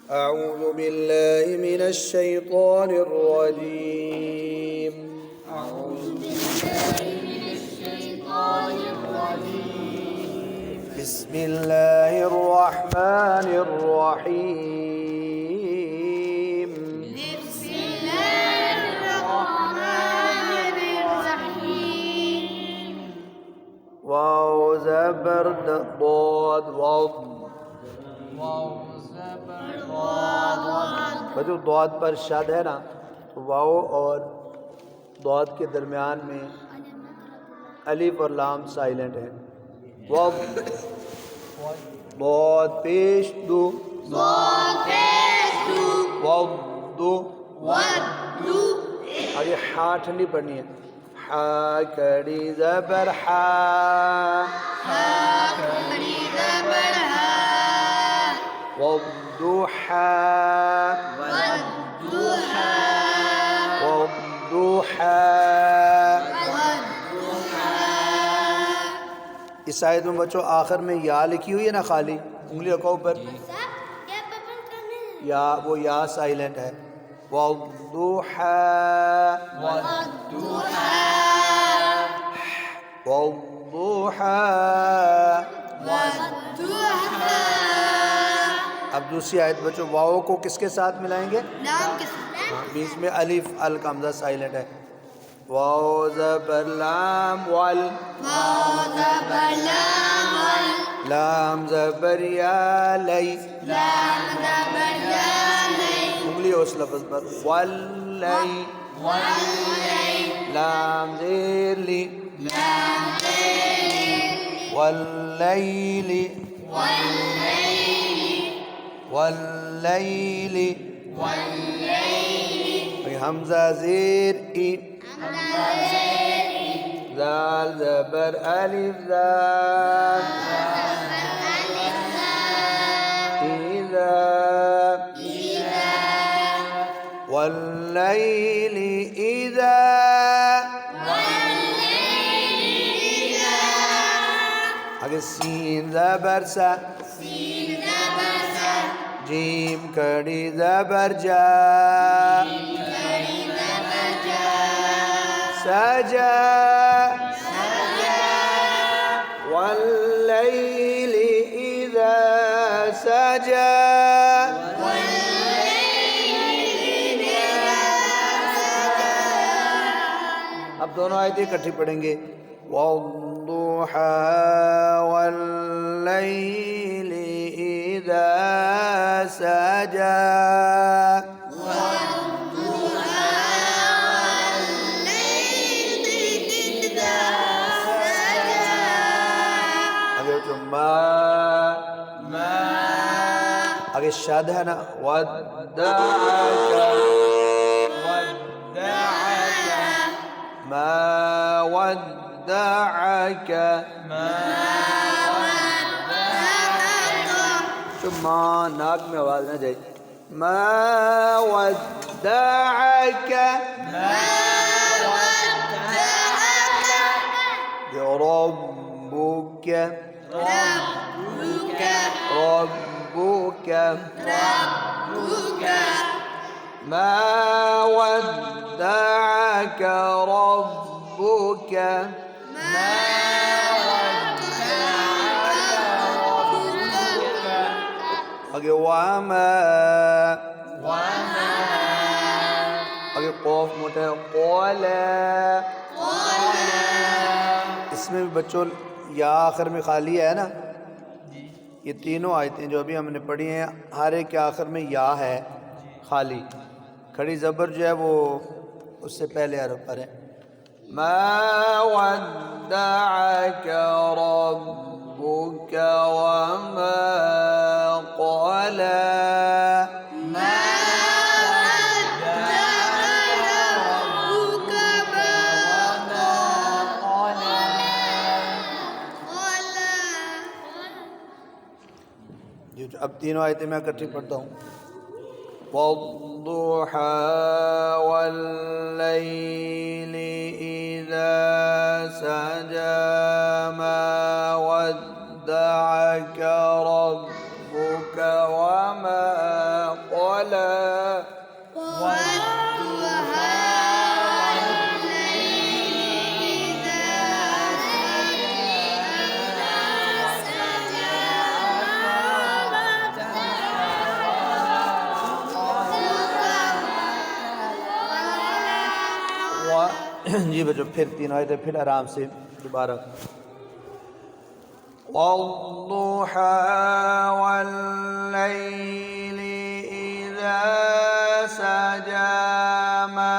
أعوذ بالله من الشيطان الرجيم بسم الله الرحمن الرحيم بسم الله الرحمن الرحيم واو زبر ضاد واو जो दौद पर शद है ना, तो वाओ और दौद के दरमियान में अलिफ और लाम साइलेंट है। वाव दौद पेश दो वाव दो आगे हा ठंडी पढ़नी है। हा कड़ी जबर हा والضحى इस आयत में बच्चों आखिर में या लिखी हुई है ना, खाली उंगली रखो ऊपर, या वो या साइलेंट है। वद्दुहा अब दूसरी आयत बच्चों वाओ को किसके साथ मिलाएंगे? नाम के साथ। बीच में अलिफ अल का हमजा साइलेंट है। वाओ ज़बर लाम वल लाम ज़बर या लई उंगली उस लफ्ज़ पर वल्लई लाम ज़ेर ली वल्लैली वल्लैली हमजा ज़ेर ई ज़ाल ज़बर अलिफ ज़ाल इज़ा वल्लैली इज़ा आगे सीन ज़बर सा जीम कड़ी ज़बर जा सजा वल्लैली इज़ा सजा। अब दोनों आयतें इकट्ठी पढ़ेंगे। वद्दुहा वल्लैली इज़ा सजा आगे शद है ना, मा वद्दअक तो माँ नाक में आवाज ना जाए। मा वद्दअक रब्बुक ما ودعك ربك आगे वामा आगे कौफ मोटा है क़ौला। इसमें भी बच्चों या आखिर में खाली है ना। ये तीनों आयतें जो अभी हमने पढ़ी हैं हर एक के आखिर में या है खाली। खड़ी ज़बर जो है वो उससे पहले हरफ पर है। मा वद्दअक रब्बुक वमा क़ला अब तीनों आयतें मैं इकट्ठी पढ़ता हूँ। वद्दुहा वल्लैली इज़ा सजा मा वद्दअक रब्बुक वमा जी बच्चों फिर 3 आयतें फिर आराम से दोबारा। वद्दुहा वल्लैलि इज़ा सजा मा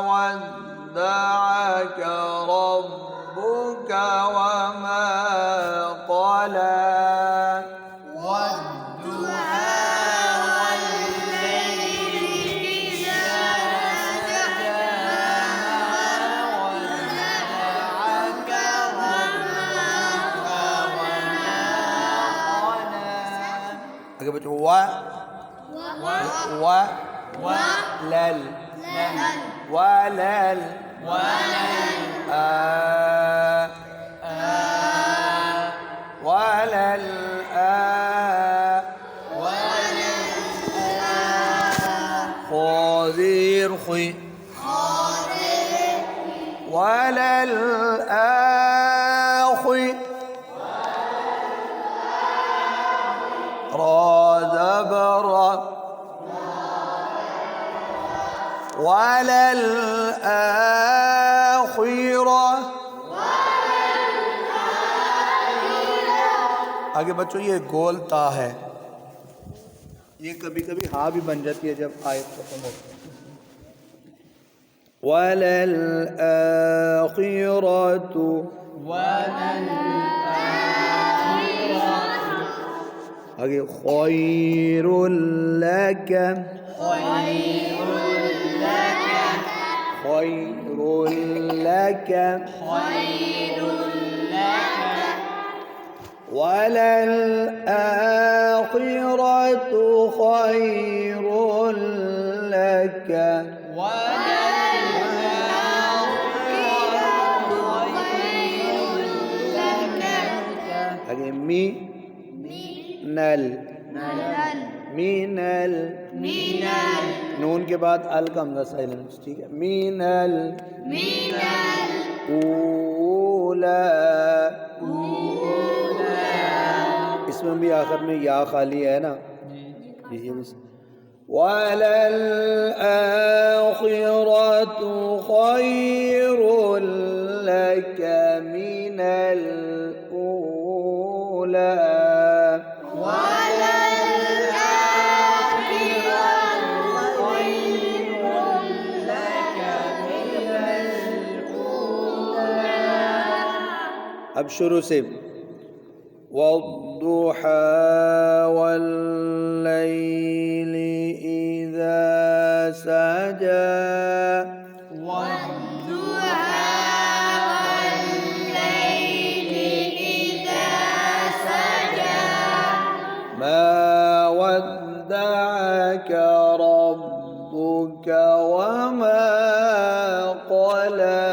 वद्दअक रब्बुका वमा क़ला। आगे बच्चों व लल वलल वलल خذير خي ولل آخي زبر ولل آخرة। आगे बच्चों ये गोल ता है, ये कभी कभी हाँ भी बन जाती है जब आयत खत्म होती है। वलल आखिरतु आगे खैरुल लक वलल आखिरतु खैरुल लक आगे मीनल नून के बाद अल का हमजा साइलेंस, ठीक है। मीनल ऊला इसमें भी आखिर में या खाली है ना। वलल आखिरतु खैरुल लक मिनल ऊला। अब शुरू से वद्दुहा वल्लैलि इज़ा सजा ما ودعك ربك وما قلى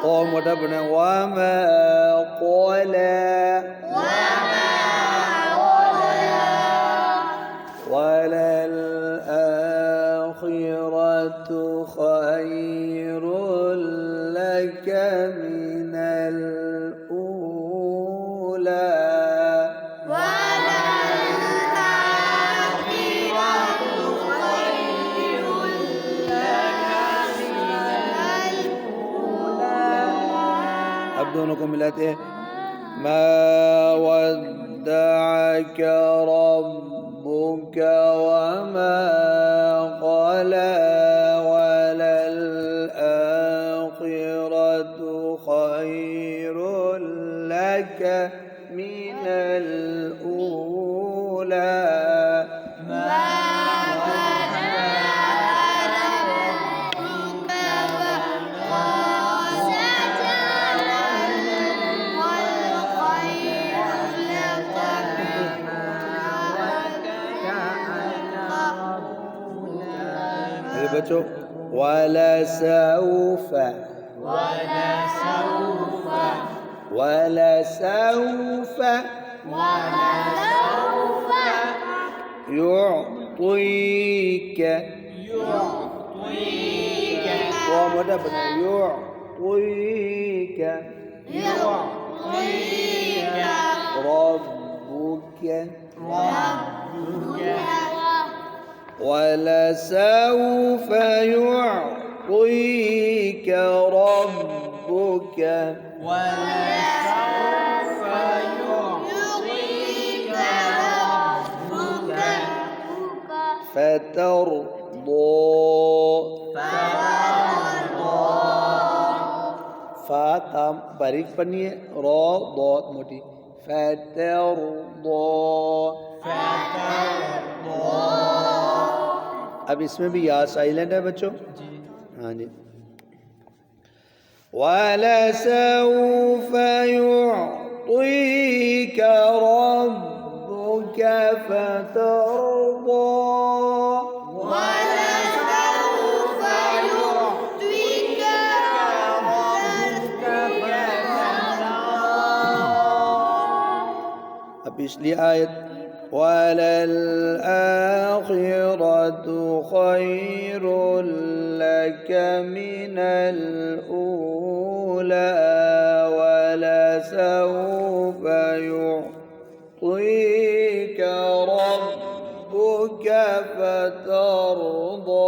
قوم ودبنا وما قلى وللآخرة خير لك من الأولى अब दोनों को मिलाते हैं। ما ودعك ربك وما قلى وللآخرة خير لك من الأولى बच्चों वलसौफ युअतीक ومدبنا يعطيك ربك ولسوف يعطيك ربك فترضى फा ताम बारीक पढ़नी है रो बहुत मोटी فترضى अब इसमें भी या साइलेंट है बच्चों हाँ जी वलसौफ युअतीक रब्बुक फतरضى पिछली आयत वललआखिरतु खैरुल लक मिनल ऊला वलसौफ युअतीक रब्बुक फतरضى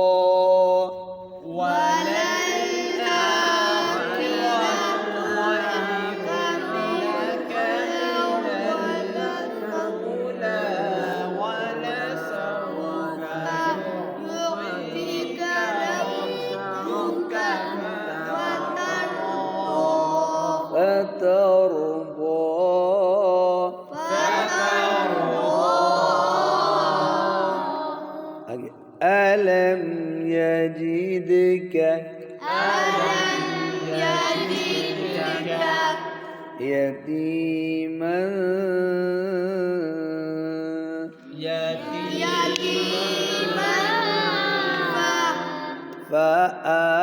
ألم يجدك يتيما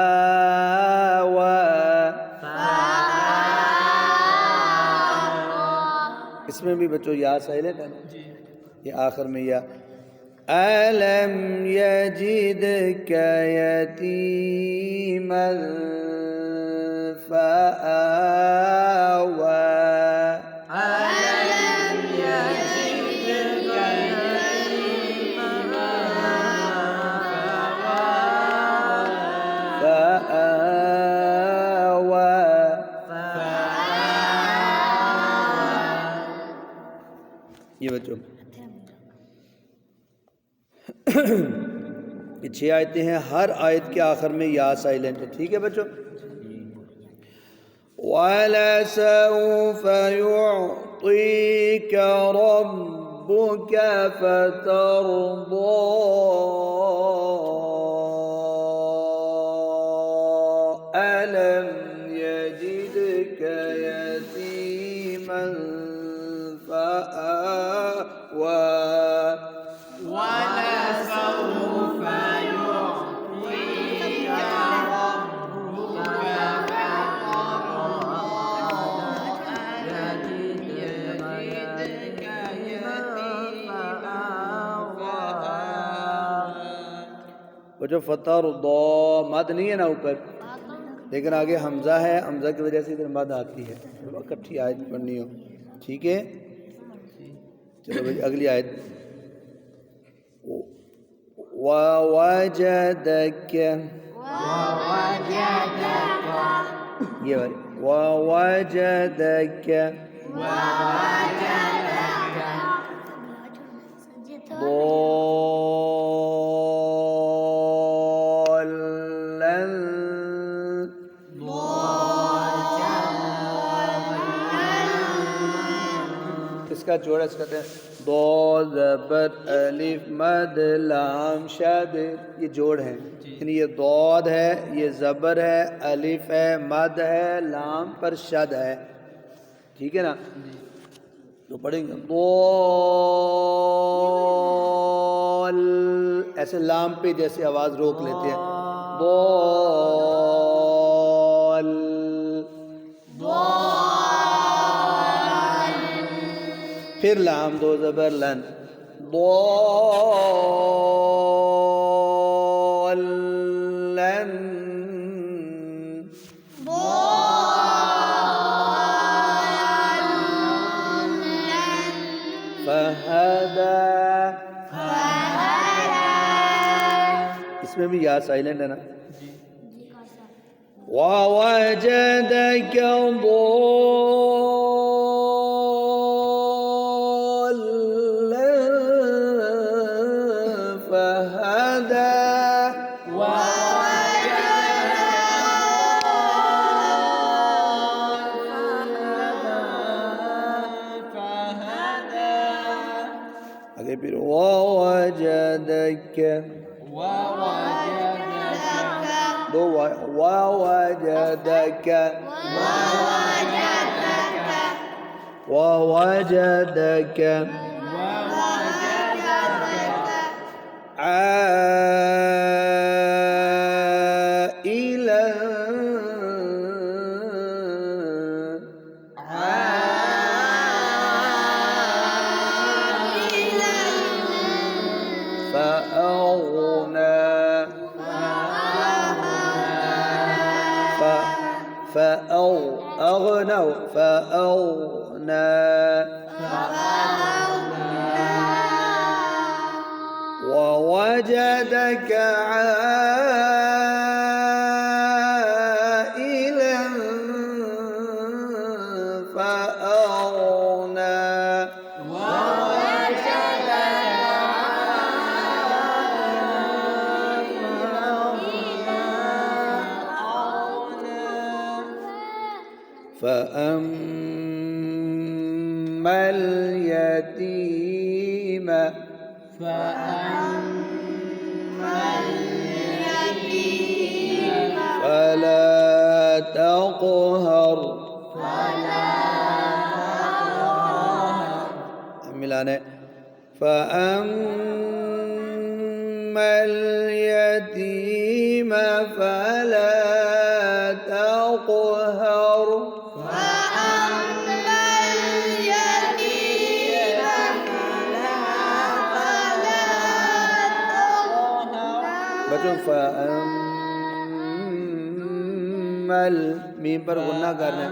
فآوى इसमें भी बच्चों या साइलेंट है ये आखिर में या अलम यजिदक यतीमन फआवा ये बच्चों ये 6 आयतें हैं हर आयत के आखिर में या साइलेंट है ठीक है बच्चों वलसौफ युअतीक रब्बुक फतरضى अलम यजिदक यतीमन फआवा वो जो फतर दो मद नहीं है ना ऊपर लेकिन आगे हमजा है हमजा की वजह से इधर मद आती है इकट्ठी आयत पढ़नी हो ठीक है चलो भाई अगली आयत ववजदक ये वाली ववजदक इसका जोड़ कहते हैं दो ज़बर अलिफ मद लाम शद ये जोड़ है यानी ये दौद है ये ज़बर है अलिफ है मद है लाम पर शद है ठीक है ना तो पढ़ेंगे बोल ऐसे लाम पे जैसे आवाज़ रोक लेते हैं बोल फिर लाम दो ज़बर लन बोलन भी या साइलेंट है ना ووجدك ضالا فهدى आगे फिर ووجدك दो ووجدك ووجدك عائلا فأغنى فأغنى ووجدك عائلا فأغنى فأما اليتيم فلا تقهر ملانے فأما اليتيم فلا تقهر बच्चों फअम्मल मीम पर गुन्ना करना है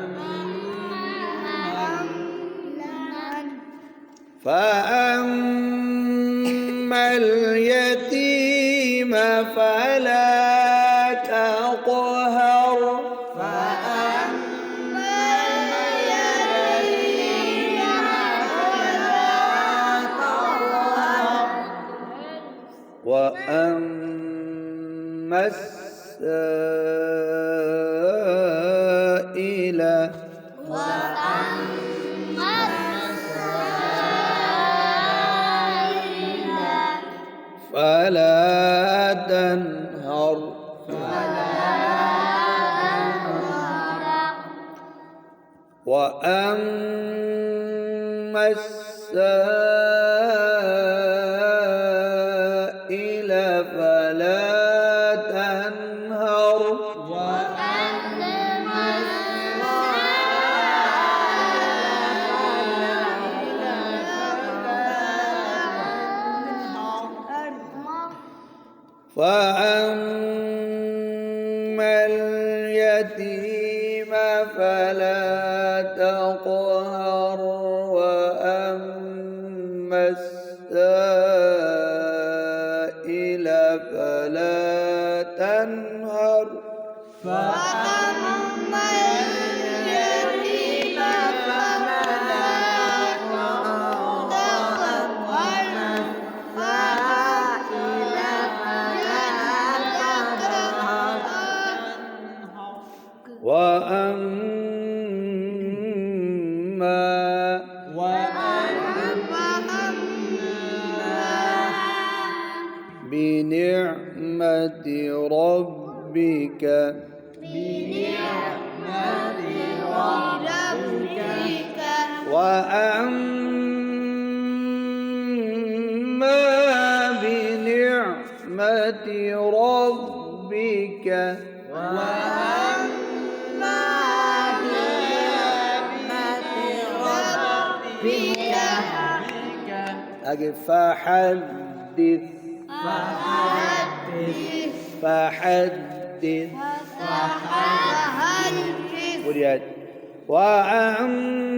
फअम्मल यतीम फला तक़हर وأما السائل فلا تنهر وأما السائل فلا تنهر فأما اليتيم فلا تقهر وأما السائل فلا تنهر فأما اليتيم فلا بنعمة ربك وأما بنعمة ربك आगे फहद्दिथ पूरी आयत वअम्मा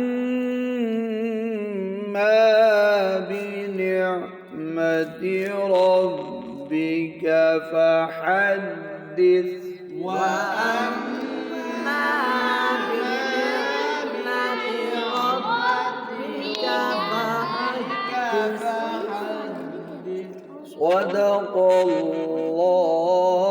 बिनिअमति रब्बिक ربك فحدث وأما بنعمة ربك فحدث. صدق الله